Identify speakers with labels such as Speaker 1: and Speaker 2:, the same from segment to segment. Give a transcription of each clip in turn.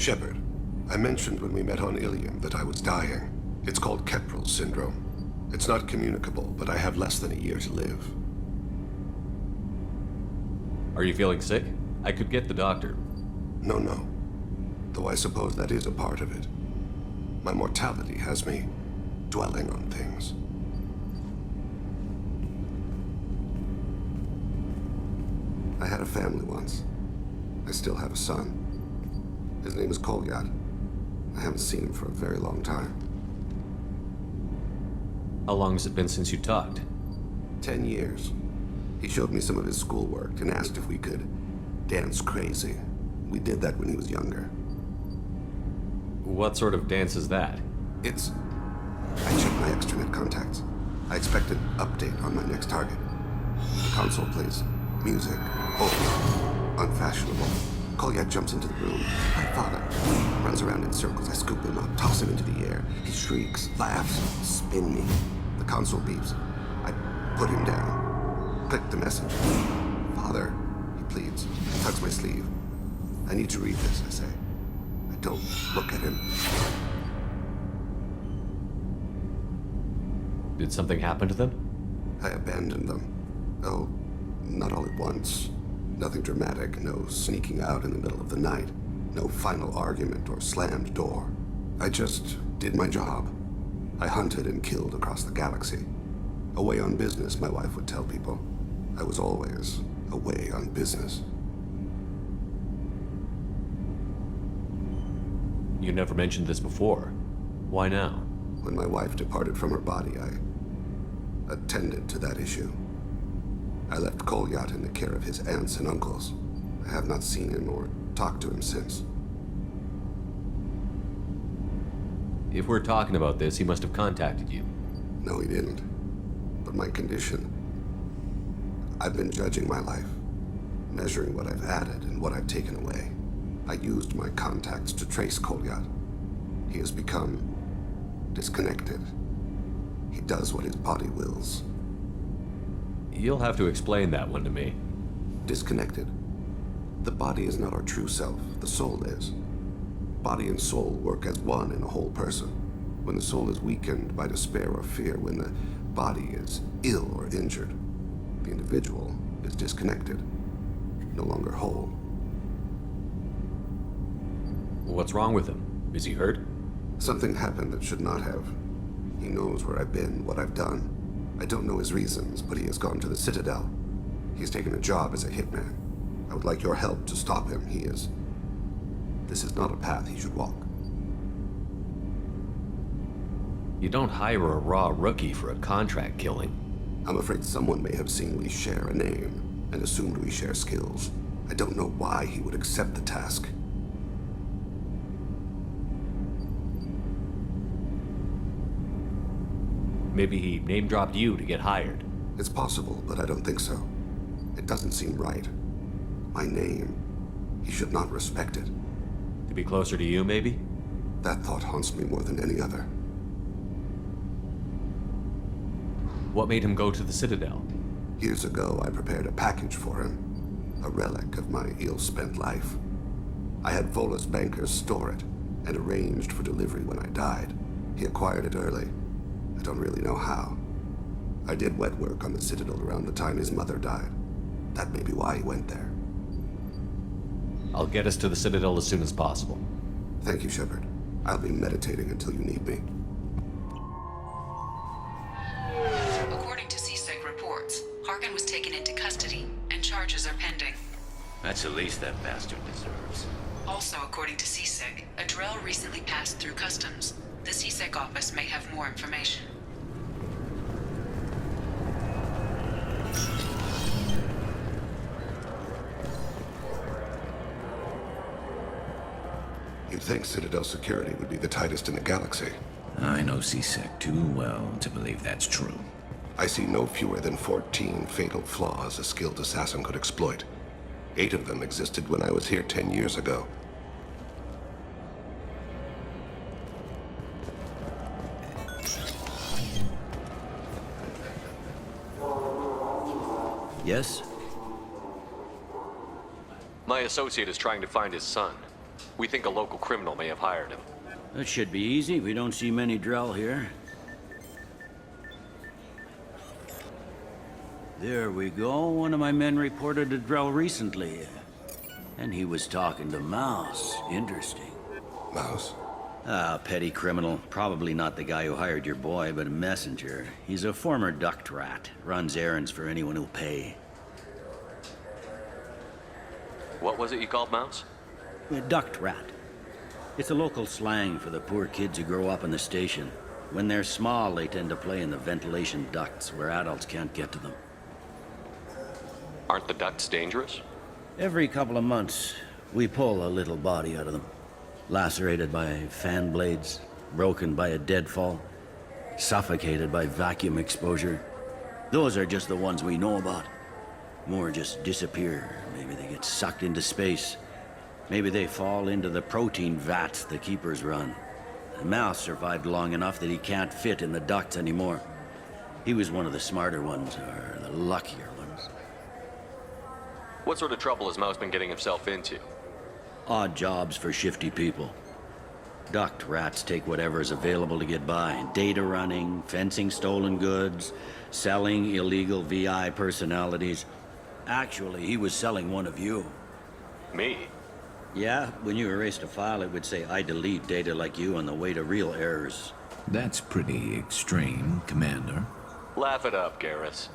Speaker 1: Shepard, I mentioned when we met on Ilium that I was dying. It's called Kepral's syndrome. It's not communicable, but I have less than a year to live.
Speaker 2: Are you feeling sick? I could get the doctor.
Speaker 1: No. Though I suppose that is a part of it. My mortality has me dwelling on things. I had a family once. I still have a son. His name is Kolyat. I haven't seen him for a very long time.
Speaker 2: How long has it been since you talked?
Speaker 1: 10 years. He showed me some of his schoolwork and asked if we could dance crazy. We did that when he was younger.
Speaker 2: What sort of dance is that?
Speaker 1: I checked my extranet contacts. I expect an update on my next target. The console plays music, old, unfashionable. Kolyat jumps into the room. My father runs around in circles. I scoop him up, toss him into the air. He shrieks, laughs, spin me. The console beeps. I put him down. Click the message. Father, he pleads, tugs my sleeve. I need to read this, I say. I don't look at him.
Speaker 2: Did something happen to them?
Speaker 1: I abandoned them. Oh, not all at once. Nothing dramatic, no sneaking out in the middle of the night, no final argument or slammed door. I just did my job. I hunted and killed across the galaxy. Away on business, my wife would tell people. I was always away on business.
Speaker 2: You never mentioned this before. Why now?
Speaker 1: When my wife departed from her body, I attended to that issue. I left Kolyat in the care of his aunts and uncles. I have not seen him or talked to him since.
Speaker 2: If we're talking about this, he must have contacted you.
Speaker 1: No, he didn't. But my condition... I've been judging my life, measuring what I've added and what I've taken away. I used my contacts to trace Kolyat. He has become disconnected. He does what his body wills.
Speaker 2: You'll have to explain that one to me.
Speaker 1: Disconnected. The body is not our true self, the soul is. Body and soul work as one in a whole person. When the soul is weakened by despair or fear, when the body is ill or injured, the individual is disconnected, no longer whole.
Speaker 2: What's wrong with him? Is he hurt?
Speaker 1: Something happened that should not have. He knows where I've been, what I've done. I don't know his reasons, but he has gone to the Citadel. He's taken a job as a hitman. I would like your help to stop him. This is not a path he should walk.
Speaker 2: You don't hire a raw rookie for a contract killing.
Speaker 1: I'm afraid someone may have seen we share a name and assumed we share skills. I don't know why he would accept the task.
Speaker 2: Maybe he name-dropped you to get hired.
Speaker 1: It's possible, but I don't think so. It doesn't seem right. My name. He should not respect it.
Speaker 2: To be closer to you, maybe?
Speaker 1: That thought haunts me more than any other.
Speaker 2: What made him go to the Citadel?
Speaker 1: Years ago, I prepared a package for him. A relic of my ill-spent life. I had Volus bankers store it, and arranged for delivery when I died. He acquired it early. I don't really know how. I did wet work on the Citadel around the time his mother died. That may be why he went there.
Speaker 2: I'll get us to the Citadel as soon as possible.
Speaker 1: Thank you, Shepard. I'll be meditating until you need me.
Speaker 3: According to CSEC reports, Harkin was taken into custody, and charges are pending.
Speaker 4: That's the least that bastard deserves.
Speaker 3: Also, according to CSEC, a Drell recently passed through customs. The CSEC office may have more information.
Speaker 1: You'd think Citadel security would be the tightest in the galaxy.
Speaker 4: I know CSEC too well to believe that's true.
Speaker 1: I see no fewer than 14 fatal flaws a skilled assassin could exploit. 8 of them existed when I was here 10 years ago.
Speaker 4: Yes?
Speaker 2: My associate is trying to find his son. We think a local criminal may have hired him.
Speaker 5: That should be easy. We don't see many Drell here. There we go. One of my men reported a Drell recently. And he was talking to Mouse. Interesting.
Speaker 1: Mouse?
Speaker 5: Ah, petty criminal. Probably not the guy who hired your boy, but a messenger. He's a former duct rat. Runs errands for anyone who'll pay.
Speaker 2: What was it you called Mouse?
Speaker 5: A duct rat. It's a local slang for the poor kids who grow up in the station. When they're small, they tend to play in the ventilation ducts where adults can't get to them.
Speaker 2: Aren't the ducts dangerous?
Speaker 5: Every couple of months, we pull a little body out of them. Lacerated by fan blades, broken by a deadfall, suffocated by vacuum exposure. Those are just the ones we know about. More just disappear. Maybe they get sucked into space. Maybe they fall into the protein vats the keepers run. The Mouse survived long enough that he can't fit in the ducts anymore. He was one of the smarter ones, or the luckier ones.
Speaker 2: What sort of trouble has Mouse been getting himself into?
Speaker 5: Odd jobs for shifty people. Duct rats take whatever is available to get by. Data running, fencing stolen goods, selling illegal VI personalities. Actually, he was selling one of you.
Speaker 2: Me?
Speaker 5: Yeah, when you erased a file, it would say, I delete data like you on the way to real errors.
Speaker 4: That's pretty extreme, Commander.
Speaker 2: Laugh it up, Garrus.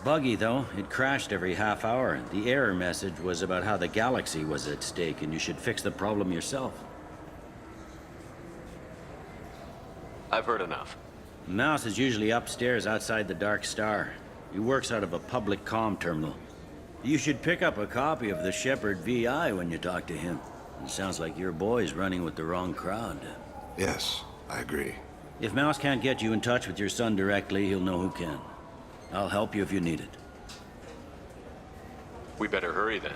Speaker 5: Buggy, though. It crashed every half hour. The error message was about how the galaxy was at stake, and you should fix the problem yourself.
Speaker 2: I've heard enough.
Speaker 5: Mouse is usually upstairs outside the Dark Star. He works out of a public comm terminal. You should pick up a copy of the Shepherd VI when you talk to him. It sounds like your boy's running with the wrong crowd.
Speaker 1: Yes, I agree.
Speaker 5: If Mouse can't get you in touch with your son directly, he'll know who can. I'll help you if you need it.
Speaker 2: We better hurry then.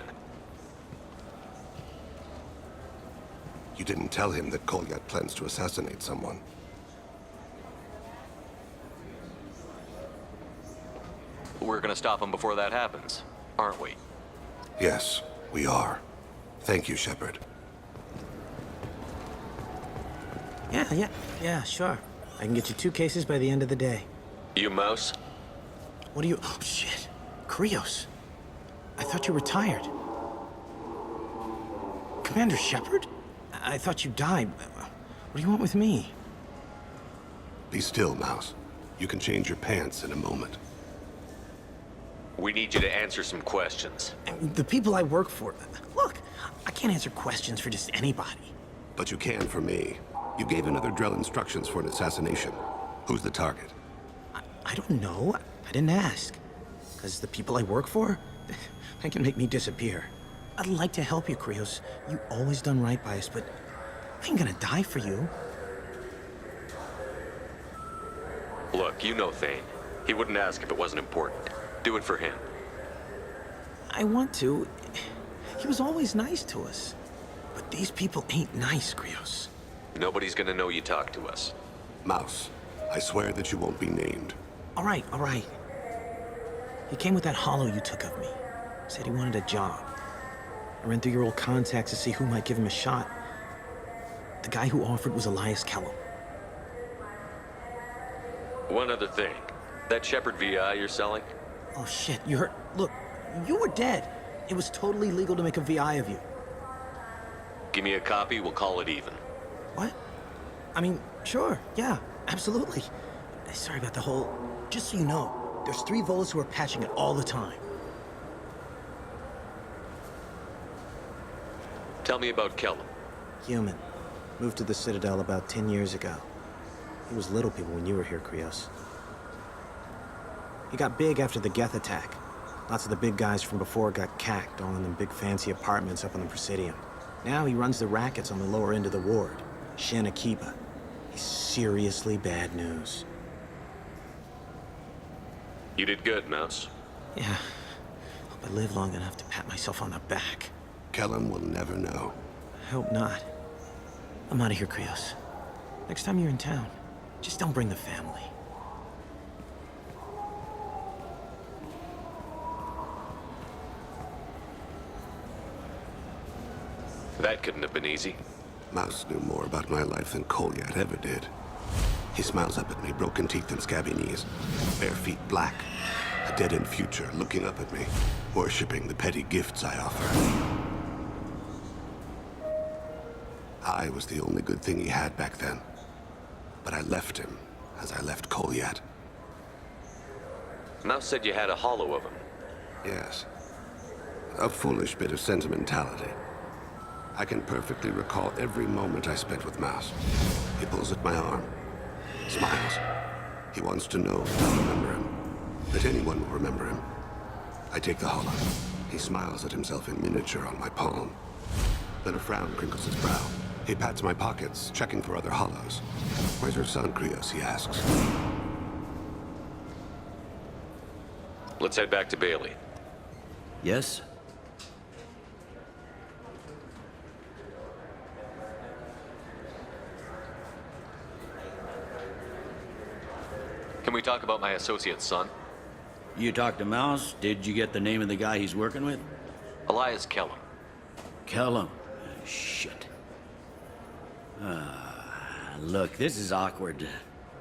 Speaker 1: You didn't tell him that Kolyat plans to assassinate someone.
Speaker 2: We're gonna stop him before that happens, aren't we?
Speaker 1: Yes, we are. Thank you, Shepherd.
Speaker 6: Yeah, sure. I can get you 2 cases by the end of the day.
Speaker 2: You Mouse?
Speaker 6: What are you... Oh, shit. Krios. I thought you were retired. Commander Shepherd? I thought you died. What do you want with me?
Speaker 1: Be still, Mouse. You can change your pants in a moment.
Speaker 2: We need you to answer some questions.
Speaker 6: The people I work for... Look, I can't answer questions for just anybody.
Speaker 1: But you can for me. You gave another Drell instructions for an assassination. Who's the target?
Speaker 6: I don't know. I didn't ask. Because the people I work for, they can make me disappear. I'd like to help you, Krios. You always done right by us, but I ain't gonna die for you.
Speaker 2: Look, you know Thane. He wouldn't ask if it wasn't important. Do it for him.
Speaker 6: I want to. He was always nice to us. But these people ain't nice, Krios.
Speaker 2: Nobody's gonna know you talked to us.
Speaker 1: Mouse, I swear that you won't be named.
Speaker 6: All right. He came with that hollow you took of me. Said he wanted a job. I ran through your old contacts to see who might give him a shot. The guy who offered was Elias Kellum.
Speaker 2: One other thing. That Shepherd VI you're selling?
Speaker 6: Oh, shit, you heard? Look, you were dead. It was totally legal to make a VI of you.
Speaker 2: Give me a copy, we'll call it even.
Speaker 6: What? I mean, sure, yeah, absolutely. Sorry about the whole... Just so you know, there's 3 Volas who are patching it all the time.
Speaker 2: Tell me about Kellum.
Speaker 6: Human. Moved to the Citadel about 10 years ago. He was little people when you were here, Krios. He got big after the Geth attack. Lots of the big guys from before got cacked, all in them big fancy apartments up on the Presidium. Now he runs the rackets on the lower end of the ward, Shin Akiba. He's seriously bad news.
Speaker 2: You did good, Mouse.
Speaker 6: Yeah. Hope I live long enough to pat myself on the back.
Speaker 1: Kellum will never know.
Speaker 6: I hope not. I'm out of here, Krios. Next time you're in town, just don't bring the family.
Speaker 2: That couldn't have been easy.
Speaker 1: Mouse knew more about my life than Kolyat ever did. He smiles up at me, broken teeth and scabby knees, bare feet black, a dead-end future looking up at me, worshipping the petty gifts I offer. I was the only good thing he had back then, but I left him as I left Kolyat.
Speaker 2: Mouse said you had a hollow of him.
Speaker 1: Yes. A foolish bit of sentimentality. I can perfectly recall every moment I spent with Mouse. He pulls at my arm, smiles. He wants to know that I'll remember him, that anyone will remember him. I take the hollow. He smiles at himself in miniature on my palm. Then a frown crinkles his brow. He pats my pockets, checking for other hollows. Where's your son, Krios? He asks.
Speaker 2: Let's head back to Bailey.
Speaker 5: Yes?
Speaker 2: Can we talk about my associate's son?
Speaker 5: You talked to Mouse? Did you get the name of the guy he's working with?
Speaker 2: Elias Kellum.
Speaker 5: Kellum. Shit. Look, this is awkward.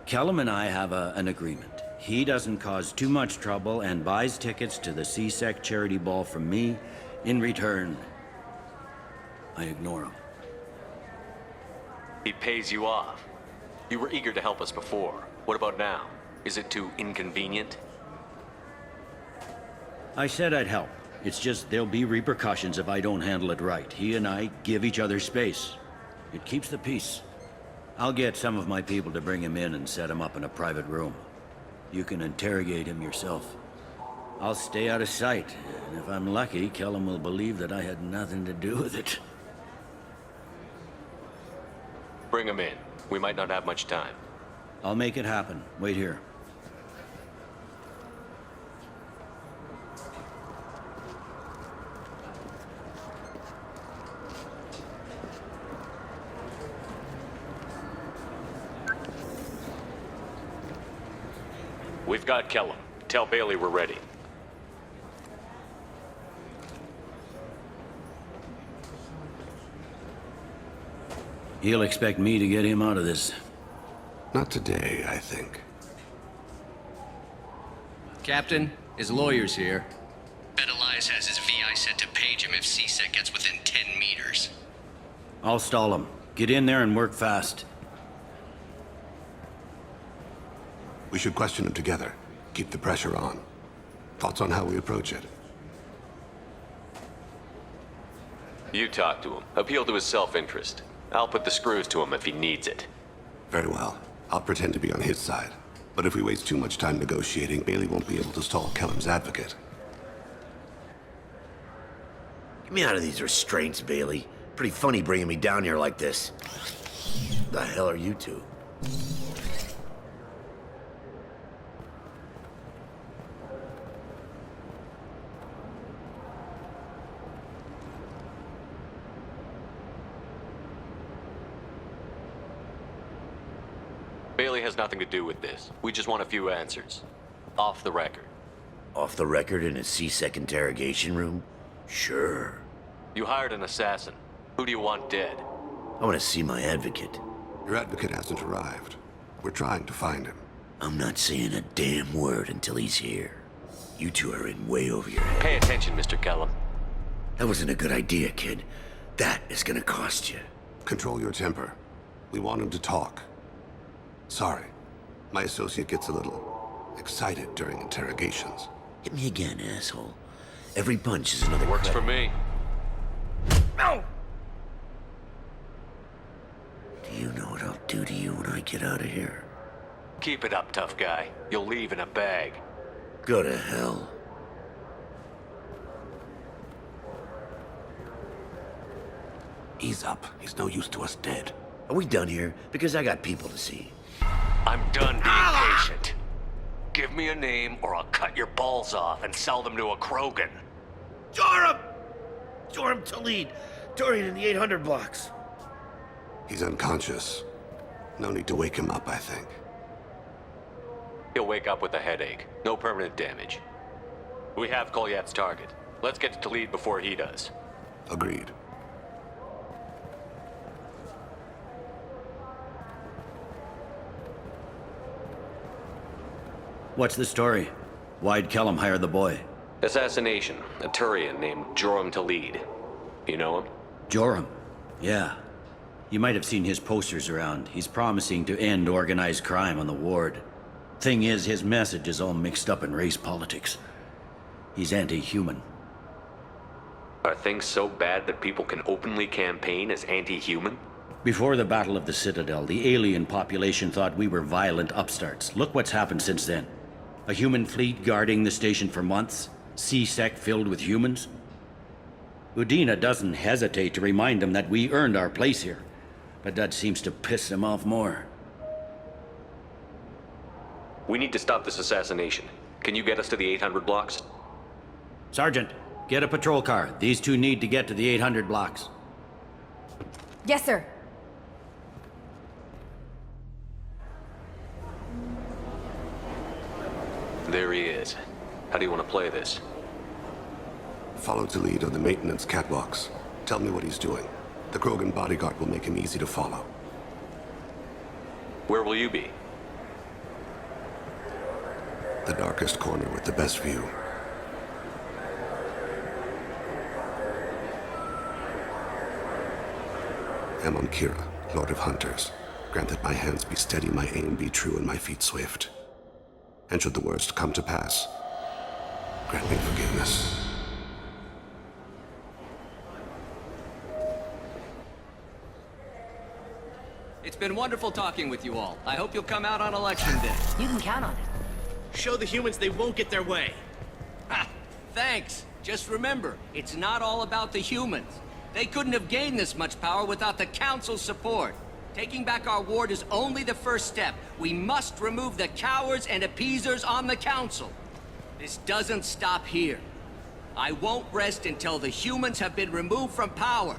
Speaker 5: Kellum and I have an agreement. He doesn't cause too much trouble and buys tickets to the CSEC charity ball from me. In return, I ignore him.
Speaker 2: He pays you off. You were eager to help us before. What about now? Is it too inconvenient?
Speaker 5: I said I'd help. It's just there'll be repercussions if I don't handle it right. He and I give each other space. It keeps the peace. I'll get some of my people to bring him in and set him up in a private room. You can interrogate him yourself. I'll stay out of sight, and if I'm lucky, Kellum will believe that I had nothing to do with it.
Speaker 2: Bring him in. We might not have much time.
Speaker 5: I'll make it happen. Wait here.
Speaker 2: We've got Kellum. Tell Bailey we're ready.
Speaker 5: He'll expect me to get him out of this.
Speaker 1: Not today, I think.
Speaker 7: Captain, his lawyer's here. Bet Elias has his VI set to page him if CSEC gets within 10 meters.
Speaker 5: I'll stall him. Get in there and work fast.
Speaker 1: We should question him together. Keep the pressure on. Thoughts on how we approach it?
Speaker 2: You talk to him. Appeal to his self-interest. I'll put the screws to him if he needs it.
Speaker 1: Very well. I'll pretend to be on his side. But if we waste too much time negotiating, Bailey won't be able to stall Kellum's advocate.
Speaker 8: Get me out of these restraints, Bailey. Pretty funny bringing me down here like this. The hell are you two?
Speaker 2: Bailey has nothing to do with this. We just want a few answers. Off the record.
Speaker 8: Off the record in a CSEC interrogation room? Sure.
Speaker 2: You hired an assassin. Who do you want dead?
Speaker 8: I want to see my advocate.
Speaker 1: Your advocate hasn't arrived. We're trying to find him.
Speaker 8: I'm not saying a damn word until he's here. You two are in way over your head.
Speaker 2: Pay attention, Mr. Kellum.
Speaker 8: That wasn't a good idea, kid. That is gonna cost you.
Speaker 1: Control your temper. We want him to talk. Sorry. My associate gets a little excited during interrogations.
Speaker 8: Hit me again, asshole. Every punch is another
Speaker 2: Works for
Speaker 8: credit.
Speaker 2: me.
Speaker 8: No! Do you know what I'll do to you when I get out of here?
Speaker 2: Keep it up, tough guy. You'll leave in a bag.
Speaker 8: Go to hell.
Speaker 1: Ease up. He's no use to us dead.
Speaker 8: Are we done here? Because I got people to see.
Speaker 2: I'm done being patient. Give me a name or I'll cut your balls off and sell them to a Krogan.
Speaker 8: Joram! Joram Talid! Dorian in the 800 blocks.
Speaker 1: He's unconscious. No need to wake him up, I think.
Speaker 2: He'll wake up with a headache. No permanent damage. We have Kolyat's target. Let's get to Talid before he does.
Speaker 1: Agreed.
Speaker 5: What's the story? Why'd Kellum hire the boy?
Speaker 2: Assassination. A Turian named Joram to lead. You know him?
Speaker 5: Joram? Yeah. You might have seen his posters around. He's promising to end organized crime on the ward. Thing is, his message is all mixed up in race politics. He's anti-human.
Speaker 2: Are things so bad that people can openly campaign as anti-human?
Speaker 5: Before the Battle of the Citadel, the alien population thought we were violent upstarts. Look what's happened since then. A human fleet guarding the station for months. C-Sec filled with humans. Udina doesn't hesitate to remind them that we earned our place here. But that seems to piss them off more.
Speaker 2: We need to stop this assassination. Can you get us to the 800 blocks?
Speaker 5: Sergeant, get a patrol car. These two need to get to the 800 blocks.
Speaker 9: Yes, sir.
Speaker 2: There he is. How do you want to play this?
Speaker 1: Follow the lead on the maintenance catwalks. Tell me what he's doing. The Krogan bodyguard will make him easy to follow.
Speaker 2: Where will you be?
Speaker 1: The darkest corner with the best view. Amon Kira, Lord of Hunters. Grant that my hands be steady, my aim be true, and my feet swift. And should the worst come to pass, grant me forgiveness.
Speaker 7: It's been wonderful talking with you all. I hope you'll come out on election day.
Speaker 9: You can count on it.
Speaker 10: Show the humans they won't get their way.
Speaker 7: Ha! Thanks. Just remember, it's not all about the humans. They couldn't have gained this much power without the Council's support. Taking back our ward is only the first step. We must remove the cowards and appeasers on the Council. This doesn't stop here. I won't rest until the humans have been removed from power.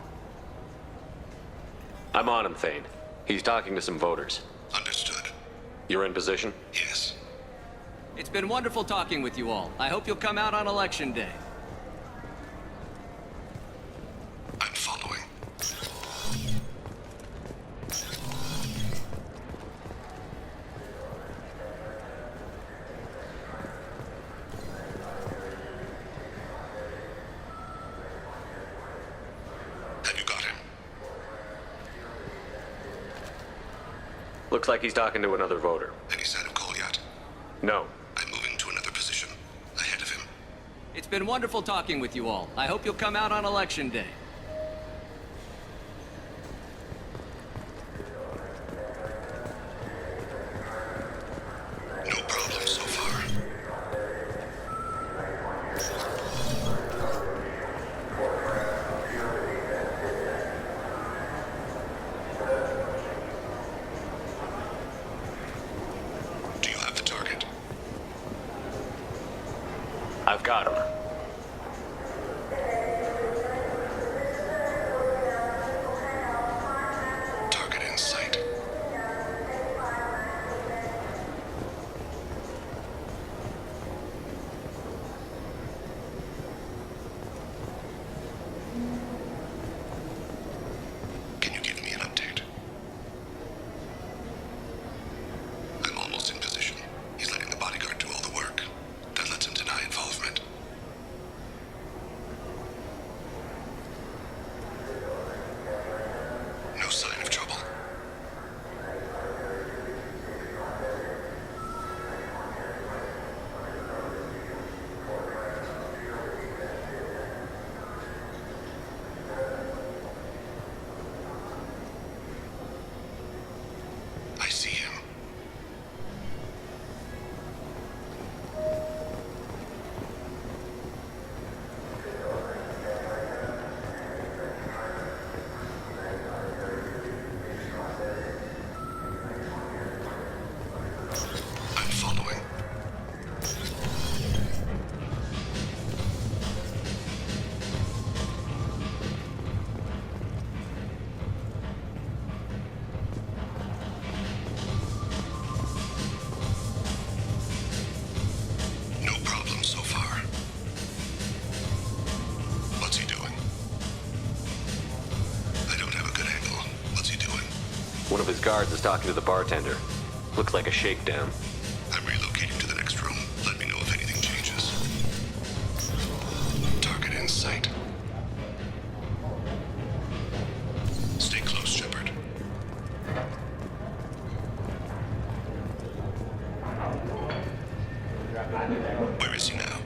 Speaker 2: I'm on him, Thane. He's talking to some voters.
Speaker 1: Understood.
Speaker 2: You're in position?
Speaker 1: Yes.
Speaker 7: It's been wonderful talking with you all. I hope you'll come out on election day.
Speaker 1: I'm following. Have you got him?
Speaker 2: Looks like he's talking to another voter.
Speaker 1: Any sign of Kolyat?
Speaker 2: No.
Speaker 1: I'm moving to another position. Ahead of him.
Speaker 7: It's been wonderful talking with you all. I hope you'll come out on election day.
Speaker 1: No problem so far. Do you have the target?
Speaker 2: I've got him.
Speaker 1: Target in sight. Can you give me an update? I'm almost in position. He's letting the bodyguard do all the work. That lets him deny involvement. No sign of trouble. I see him. I'm following. No problem so far. What's he doing? I don't have a good angle. What's he doing?
Speaker 2: One of his guards is talking to the bartender. Looks like a shakedown.
Speaker 1: I'm relocating to the next room. Where is he now?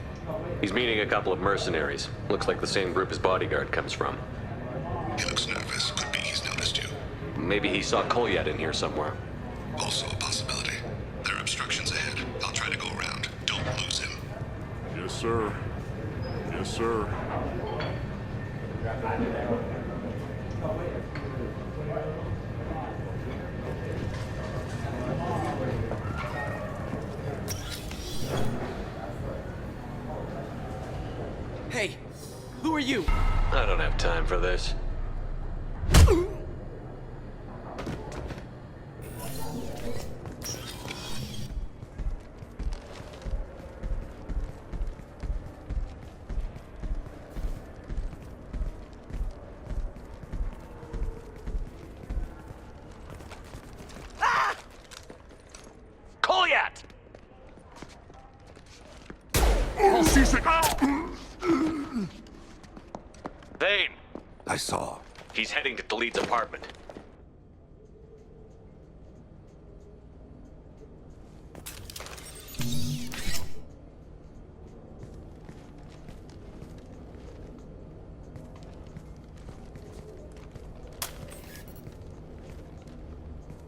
Speaker 2: He's meeting a couple of mercenaries. Looks like the same group his bodyguard comes from.
Speaker 1: He looks nervous. Could be he's noticed you.
Speaker 2: Maybe he saw Kolyat in here somewhere.
Speaker 1: Also a possibility. There are obstructions ahead. I'll try to go around. Don't lose him.
Speaker 11: Yes, sir. Yes, sir.
Speaker 10: Hey, who are you?
Speaker 2: I don't have time for this. Kolyat! Thane!
Speaker 1: I saw.
Speaker 2: He's heading to Khalid's apartment.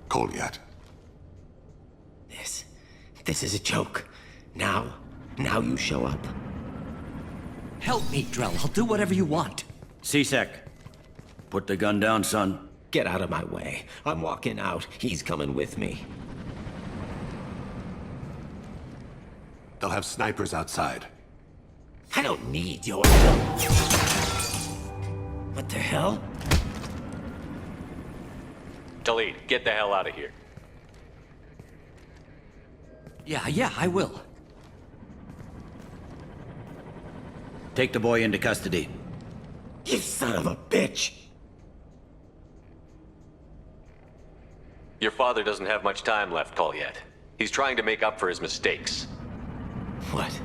Speaker 1: Kolyat.
Speaker 8: This is a joke. Now you show up.
Speaker 7: Help me, Drell. I'll do whatever you want.
Speaker 5: C-Sec, put the gun down, son.
Speaker 8: Get out of my way. I'm walking out. He's coming with me.
Speaker 1: They'll have snipers outside.
Speaker 8: I don't need your help. What the hell?
Speaker 2: Khalid, get the hell out of here.
Speaker 7: Yeah, I will.
Speaker 5: Take the boy into custody.
Speaker 8: You son of a bitch!
Speaker 2: Your father doesn't have much time left, Kolyat. He's trying to make up for his mistakes.
Speaker 8: What?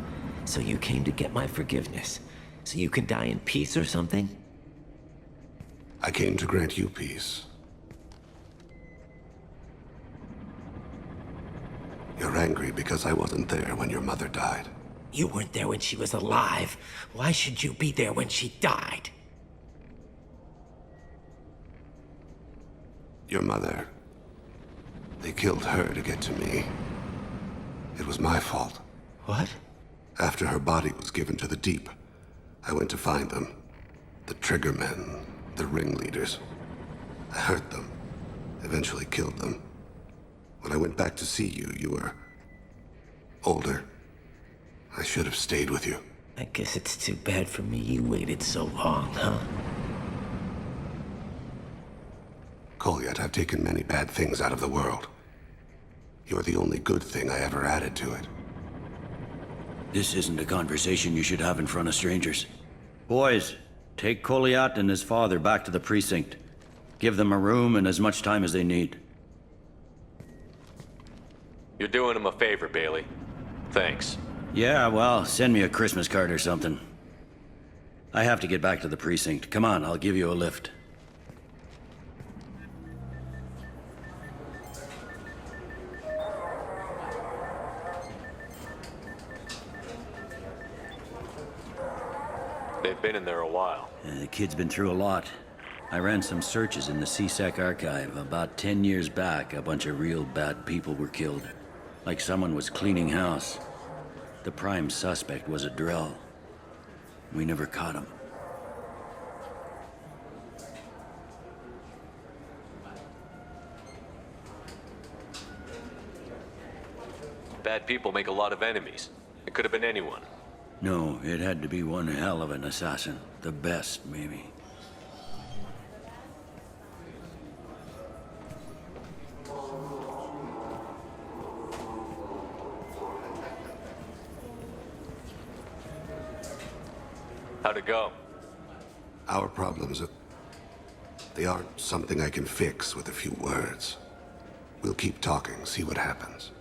Speaker 8: So you came to get my forgiveness? So you can die in peace or something?
Speaker 1: I came to grant you peace. You're angry because I wasn't there when your mother died.
Speaker 8: You weren't there when she was alive. Why should you be there when she died?
Speaker 1: Your mother. They killed her to get to me. It was my fault.
Speaker 8: What?
Speaker 1: After her body was given to the deep, I went to find them. The triggermen, the ringleaders. I hurt them, eventually killed them. When I went back to see you, you were older. I should have stayed with you.
Speaker 8: I guess it's too bad for me you waited so long, huh?
Speaker 1: Kolyat, I've taken many bad things out of the world. You're the only good thing I ever added to it.
Speaker 5: This isn't a conversation you should have in front of strangers. Boys, take Kolyat and his father back to the precinct. Give them a room and as much time as they need.
Speaker 2: You're doing him a favor, Bailey. Thanks.
Speaker 5: Yeah, well, send me a Christmas card or something. I have to get back to the precinct. Come on, I'll give you a lift.
Speaker 2: They've been in there a while.
Speaker 5: The kid's been through a lot. I ran some searches in the C-Sec archive. About 10 years back, a bunch of real bad people were killed. Like someone was cleaning house. The prime suspect was a Drell. We never caught him.
Speaker 2: Bad people make a lot of enemies. It could have been anyone.
Speaker 5: No, it had to be one hell of an assassin. The best, maybe.
Speaker 2: How'd it go?
Speaker 1: Our problems they aren't something I can fix with a few words. We'll keep talking, see what happens.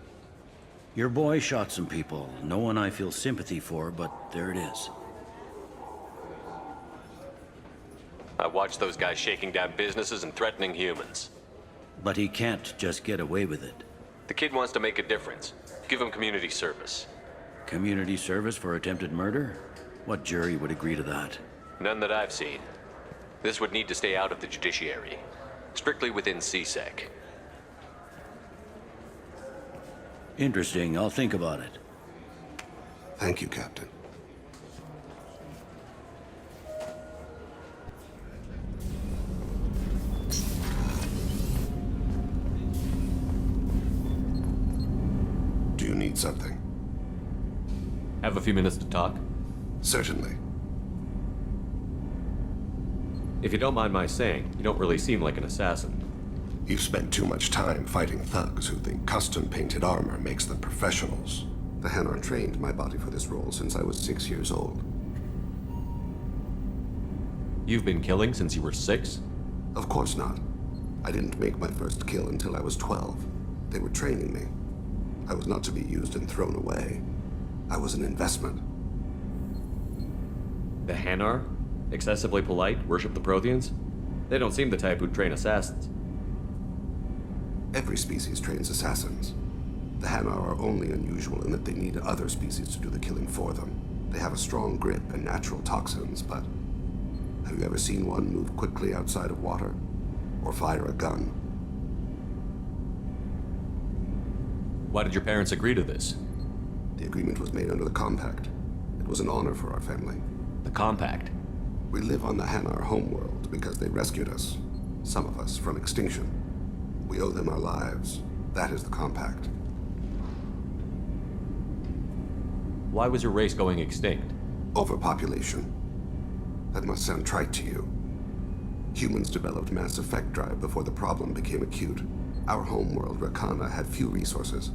Speaker 5: Your boy shot some people. No one I feel sympathy for, but there it is.
Speaker 2: I watched those guys shaking down businesses and threatening humans.
Speaker 5: But he can't just get away with it.
Speaker 2: The kid wants to make a difference. Give him community service.
Speaker 5: Community service for attempted murder? What jury would agree to that?
Speaker 2: None that I've seen. This would need to stay out of the judiciary. Strictly within CSEC.
Speaker 5: Interesting. I'll think about it.
Speaker 1: Thank you, Captain. Do you need something?
Speaker 2: Have a few minutes to talk?
Speaker 1: Certainly.
Speaker 2: If you don't mind my saying, you don't really seem like an assassin.
Speaker 1: You've spent too much time fighting thugs who think custom-painted armor makes them professionals. The Hanar trained my body for this role since I was 6 years old.
Speaker 2: You've been killing since you were 6?
Speaker 1: Of course not. I didn't make my first kill until I was 12. They were training me. I was not to be used and thrown away. I was an investment.
Speaker 2: The Hanar? Excessively polite, worship the Protheans? They don't seem the type who'd train assassins.
Speaker 1: Every species trains assassins. The Hanar are only unusual in that they need other species to do the killing for them. They have a strong grip and natural toxins, but have you ever seen one move quickly outside of water? Or fire a gun?
Speaker 2: Why did your parents agree to this?
Speaker 1: The agreement was made under the Compact. It was an honor for our family.
Speaker 2: The Compact?
Speaker 1: We live on the Hanar homeworld because they rescued us, some of us, from extinction. We owe them our lives. That is the Compact.
Speaker 2: Why was your race going extinct?
Speaker 1: Overpopulation. That must sound trite to you. Humans developed mass effect drive before the problem became acute. Our homeworld, Rakana, had few resources.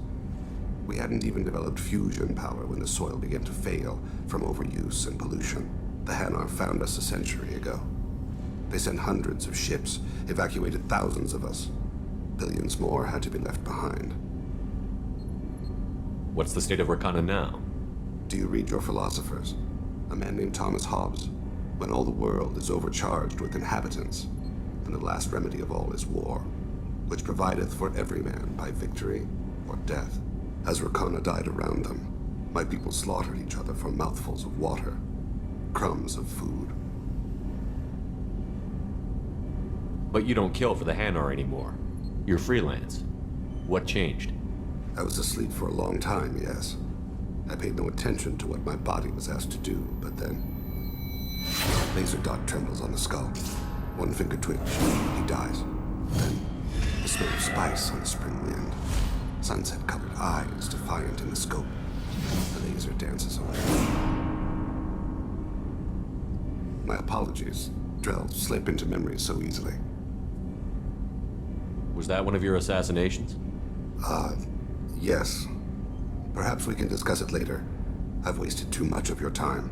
Speaker 1: We hadn't even developed fusion power when the soil began to fail from overuse and pollution. The Hanar found us a century ago. They sent hundreds of ships, evacuated thousands of us. Billions more had to be left behind.
Speaker 2: What's the state of Rakana now?
Speaker 1: Do you read your philosophers? A man named Thomas Hobbes. When all the world is overcharged with inhabitants, and the last remedy of all is war, which provideth for every man by victory or death. As Rakana died around them, my people slaughtered each other for mouthfuls of water, crumbs of food.
Speaker 2: But you don't kill for the Hanar anymore. You're freelance. What changed?
Speaker 1: I was asleep for a long time, yes. I paid no attention to what my body was asked to do, but then... Laser dot trembles on the skull. One finger twitch, he dies. Then, the smell of spice on the spring wind. Sunset-colored eyes defiant in the scope. The laser dances away. My apologies. Drell slip into memory so easily.
Speaker 2: Was that one of your assassinations?
Speaker 1: Yes. Perhaps we can discuss it later. I've wasted too much of your time.